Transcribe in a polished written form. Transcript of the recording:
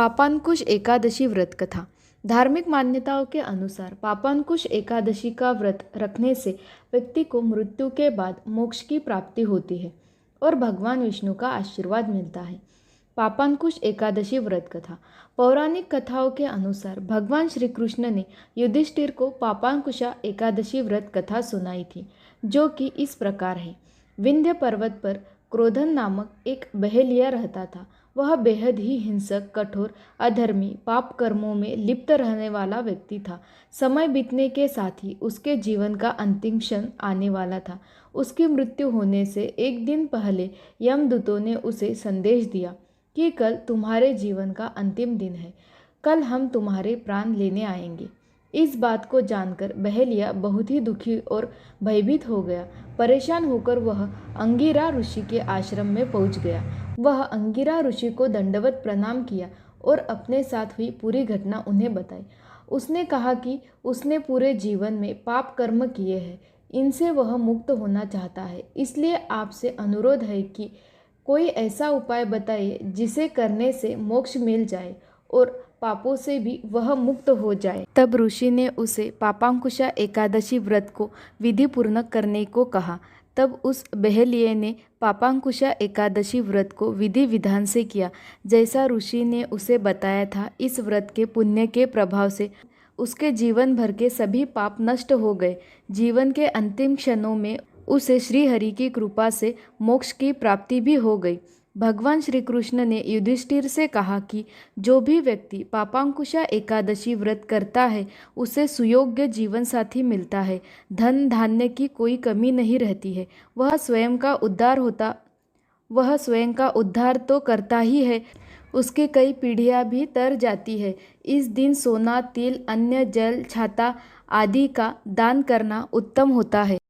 पापांकुश एकादशी व्रत कथा। धार्मिक मान्यताओं के अनुसार पापांकुश एकादशी का व्रत रखने से व्यक्ति को मृत्यु के बाद मोक्ष की प्राप्ति होती है और भगवान विष्णु का आशीर्वाद मिलता है। पापांकुश एकादशी व्रत कथा। पौराणिक कथाओं के अनुसार भगवान श्री कृष्ण ने युधिष्ठिर को पापांकुशा एकादशी व्रत कथा सुनाई थी, जो कि इस प्रकार है। विंध्य पर्वत पर क्रोधन नामक एक बहेलिया रहता था। वह बेहद ही हिंसक, कठोर, अधर्मी, पाप कर्मों में लिप्त रहने वाला व्यक्ति था। समय बीतने के साथ ही उसके जीवन का अंतिम क्षण आने वाला था। उसकी मृत्यु होने से एक दिन पहले यमदूतों ने उसे संदेश दिया कि कल तुम्हारे जीवन का अंतिम दिन है, कल हम तुम्हारे प्राण लेने आएंगे। इस बात को जानकर बहेलिया बहुत ही दुखी और भयभीत हो गया। परेशान होकर वह अंगिरा ऋषि के आश्रम में पहुंच गया। वह अंगिरा ऋषि को दंडवत प्रणाम किया और अपने साथ हुई पूरी घटना उन्हें बताई। उसने कहा कि उसने पूरे जीवन में पाप कर्म किए हैं, इनसे वह मुक्त होना चाहता है। इसलिए आपसे अनुरोध है कि कोई ऐसा उपाय बताइए जिसे करने से मोक्ष मिल जाए और पापों से भी वह मुक्त हो जाए। तब ऋषि ने उसे पापांकुशा एकादशी व्रत को विधि पूर्ण करने को कहा। तब उस बहेलिये ने पापांकुशा एकादशी व्रत को विधि विधान से किया, जैसा ऋषि ने उसे बताया था। इस व्रत के पुण्य के प्रभाव से उसके जीवन भर के सभी पाप नष्ट हो गए। जीवन के अंतिम क्षणों में उसे श्री हरि की कृपा से मोक्ष की प्राप्ति भी हो गई। भगवान श्री कृष्ण ने युधिष्ठिर से कहा कि जो भी व्यक्ति पापांकुशा एकादशी व्रत करता है उसे सुयोग्य जीवन साथी मिलता है, धन धान्य की कोई कमी नहीं रहती है। वह स्वयं का उद्धार तो करता ही है, उसकी कई पीढ़ियां भी तर जाती है। इस दिन सोना, तिल, अन्न, जल, छाता आदि का दान करना उत्तम होता है।